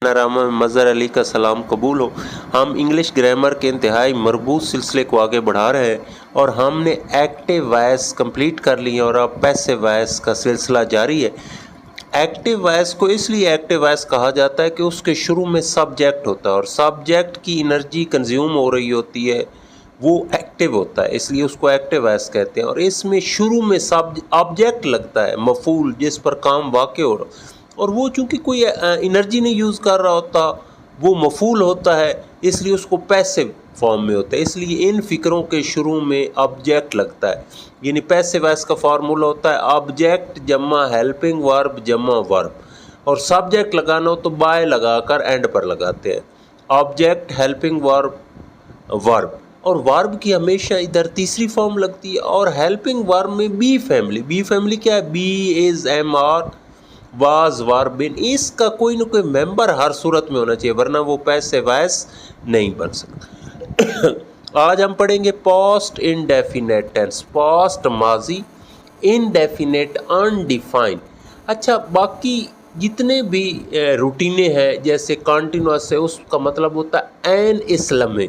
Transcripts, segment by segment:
پانورامہ میں مظہر علی کا سلام قبول ہو۔ ہم انگلش گرامر کے انتہائی مربوط سلسلے کو آگے بڑھا رہے ہیں اور ہم نے ایکٹیو وائس کمپلیٹ کر لی ہے اور اب پیسو وائس کا سلسلہ جاری ہے۔ ایکٹیو وائس کو اس لیے ایکٹیو وائس کہا جاتا ہے کہ اس کے شروع میں سبجیکٹ ہوتا ہے اور سبجیکٹ کی انرجی کنزیوم ہو رہی ہوتی ہے، وہ ایکٹیو ہوتا ہے، اس لیے اس کو ایکٹیو وائس کہتے ہیں۔ اور اس میں شروع میں آبجیکٹ لگتا ہے، مفعول، جس پر کام واقع ہو رہا، اور وہ چونکہ کوئی انرجی نہیں یوز کر رہا ہوتا، وہ مفعول ہوتا ہے، اس لیے اس کو پیسو فارم میں ہوتا ہے۔ اس لیے ان فکروں کے شروع میں آبجیکٹ لگتا ہے، یعنی پیسو وائس کا فارمولہ ہوتا ہے آبجیکٹ جمع ہیلپنگ ورب جمع ورب، اور سبجیکٹ لگانا ہو تو بائے لگا کر اینڈ پر لگاتے ہیں، آبجیکٹ ہیلپنگ ورب ورب، اور ورب کی ہمیشہ ادھر تیسری فارم لگتی ہے۔ اور ہیلپنگ ورب میں بی فیملی کیا ہے؟ Be is am are was verb been, اس کا کوئی نہ کوئی ممبر ہر صورت میں ہونا چاہیے، ورنہ وہ پیسو وائس نہیں بن سکتا۔ آج ہم پڑھیں گے پاسٹ انڈیفینیٹ ٹینس، پاسٹ ماضی، انڈیفینیٹ انڈیفائن۔ اچھا، باقی جتنے بھی روٹینیں ہیں جیسے کنٹینیوس ہے، اس کا مطلب ہوتا ہے این اس لمحے،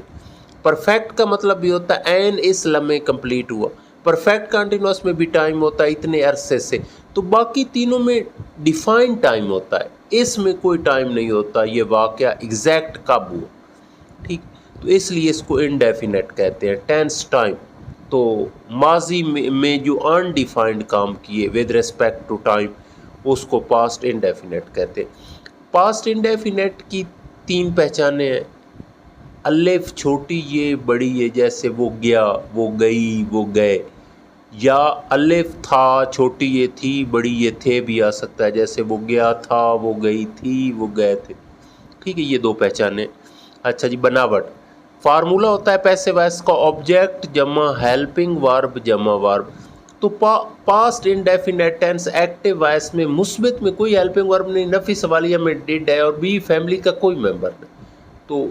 پرفیکٹ کا مطلب بھی ہوتا ہے این اس لمحے کمپلیٹ ہوا، پرفیکٹ کنٹینیوس میں بھی ٹائم ہوتا ہے اتنے عرصے سے، تو باقی تینوں میں ڈیفائن ٹائم ہوتا ہے، اس میں کوئی ٹائم نہیں ہوتا یہ واقعہ ایگزیکٹ کب ہوا، ٹھیک، تو اس لیے اس کو انڈیفینیٹ کہتے ہیں۔ ٹینس ٹائم تو ماضی میں جو انڈیفائنڈ کام کیے ود ریسپیکٹ ٹو ٹائم، اس کو پاسٹ انڈیفینیٹ کہتے ہیں۔ پاسٹ انڈیفینیٹ کی تین پہچانیں ہیں، الف چھوٹی یہ بڑی یہ، جیسے وہ گیا، وہ گئی، وہ گئے، یا الف تھا چھوٹی یہ تھی بڑی یہ تھے بھی آ سکتا ہے، جیسے وہ گیا تھا، وہ گئی تھی، وہ گئے تھے، ٹھیک ہے، یہ دو پہچانے۔ اچھا جی، بناوٹ، فارمولہ ہوتا ہے پیسو وائس کا آبجیکٹ جمع ہیلپنگ ورب جمع ورب، تو past indefinite tense active voice میں مثبت میں کوئی ہیلپنگ ورب نہیں، نفی سوالیہ میں ڈڈ ہے، اور بی فیملی کا کوئی ممبر نہیں، تو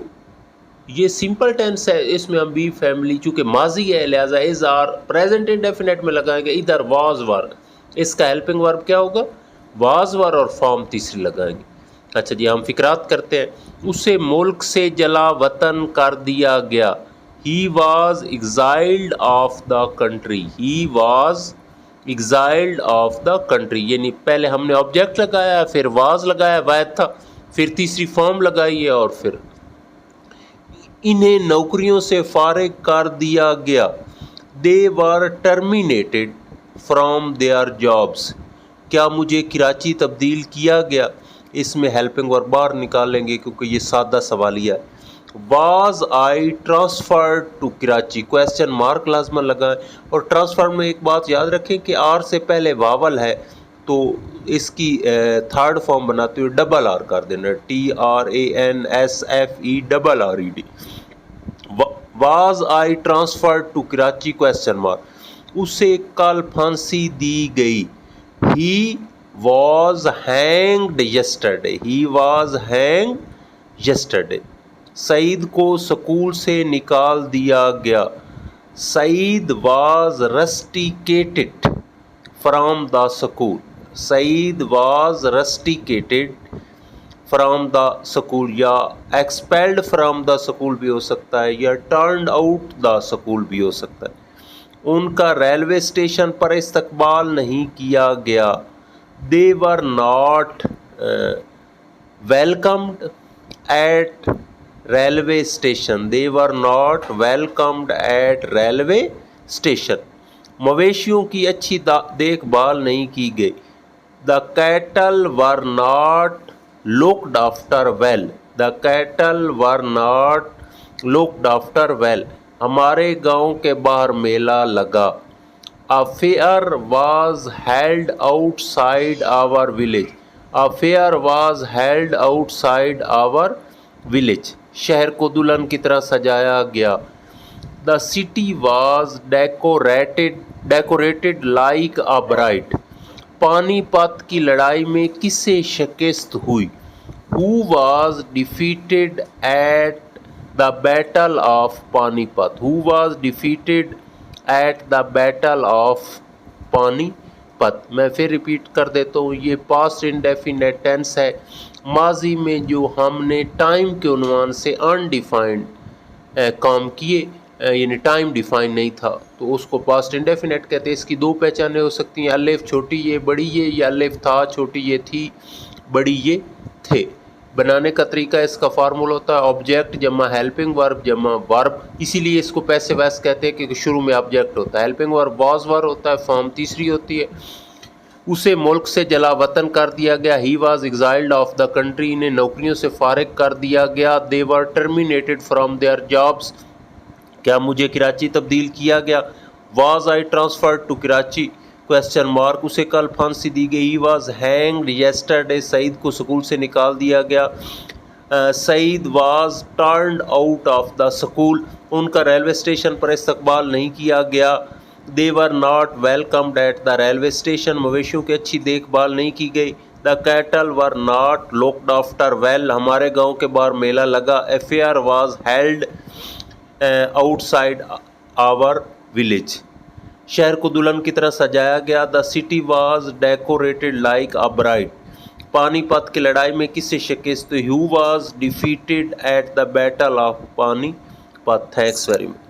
یہ سمپل ٹینس ہے، اس میں ہم بی فیملی چونکہ ماضی ہے لہٰذا از آر پریزنٹ انڈیفینیٹ میں لگائیں گے، ادھر واز ور، اس کا ہیلپنگ ورب کیا ہوگا؟ واز ور، اور فارم تیسری لگائیں گے۔ اچھا جی، ہم فقرات کرتے ہیں۔ اسے ملک سے جلا وطن کر دیا گیا، he was exiled of the country, he was exiled of the country, یعنی پہلے ہم نے آبجیکٹ لگایا، پھر واز لگایا، واحد تھا، پھر تیسری فارم لگائی ہے، اور پھر انہیں نوکریوں سے فارغ کر دیا گیا، they were terminated from their jobs, کیا مجھے کراچی تبدیل کیا گیا، اس میں ہیلپنگ ورب باہر نکالیں گے کیونکہ یہ سادہ سوالیہ ہے۔ Was I transferred to Karachi, question mark لازمہ لگائیں، اور ٹرانسفر میں ایک بات یاد رکھیں کہ آر سے پہلے واول ہے تو اس کی تھرڈ فارم بناتے ہوئے ڈبل آر کر دینا، TRANSFE was I transferred to Karachi question mark, اسے کل پھانسی دی گئی، he was hanged yesterday, he was hanged yesterday. Saeed کو سکول سے نکال دیا گیا، Saeed was rusticated from the school, Saeed was rusticated from the school, یا ایکسپیلڈ فرام دا سکول بھی ہو سکتا ہے، یا ٹرنڈ آؤٹ دا سکول بھی ہو سکتا ہے۔ ان کا ریلوے اسٹیشن پر استقبال نہیں کیا گیا، they were not welcomed at railway station, they were not welcomed at railway station. مویشیوں کی اچھی دیکھ بھال نہیں کی گئی، the cattle were not looked after well، the cattle were not looked after well۔ ہمارے گاؤں کے باہر میلہ لگا، a fair was held outside our village، a fair was held outside our village۔ شہر کو دلہن کی طرح سجایا گیا، the city was decorated like a bride۔ پانی پت کی لڑائی میں کسے شکست ہوئی، who was defeated at the battle of پانی پت، who was defeated at the battle of پانی پت. میں پھر ریپیٹ کر دیتا ہوں, یہ پاسٹ انڈیفینیٹ ٹینس ہے. ماضی میں جو ہم نے ٹائم کے عنوان سے انڈیفائنڈ کام کیے یعنی ٹائم ڈیفائن نہیں تھا تو اس کو پاسٹ انڈیفینیٹ کہتے ہیں. اس کی دو پہچانیں ہو سکتی ہیں, الف چھوٹی یہ بڑی یہ, یا الف تھا چھوٹی یہ تھی بڑی یہ تھے. بنانے کا طریقہ اس کا فارمول ہوتا ہے آبجیکٹ جمع ہیلپنگ ورب جمع ورب, اسی لیے اس کو پیسو وائس کہتے ہیں کہ شروع میں آبجیکٹ ہوتا ہے. ہیلپنگ ورب واز ورب ہوتا ہے, فارم تیسری ہوتی ہے. اسے ملک سے جلا وطن کر دیا گیا. He was exiled of the country, انہیں نوکریوں سے فارغ کر دیا گیا. They were terminated from their jobs, کیا مجھے کراچی تبدیل کیا گیا. Was I transferred to Karachi question mark, اسے کل پھانسی دی گئی. He was hanged yesterday, Saeed کو سکول سے نکال دیا گیا. Saeed was turned out of the school, ان کا ریلوے اسٹیشن پر استقبال نہیں کیا گیا. They were not welcomed at the railway station, مویشیوں کی اچھی دیکھ بھال نہیں کی گئی. The cattle were not looked after well, ہمارے گاؤں کے باہر میلہ لگا. A fair was held outside our village, شہر کو دلہن کی طرح سجایا گیا. The city was decorated like a bride, Panipat کی لڑائی میں کس سے شکست ہوئی. Who was defeated at the battle of Panipat. Thanks very much.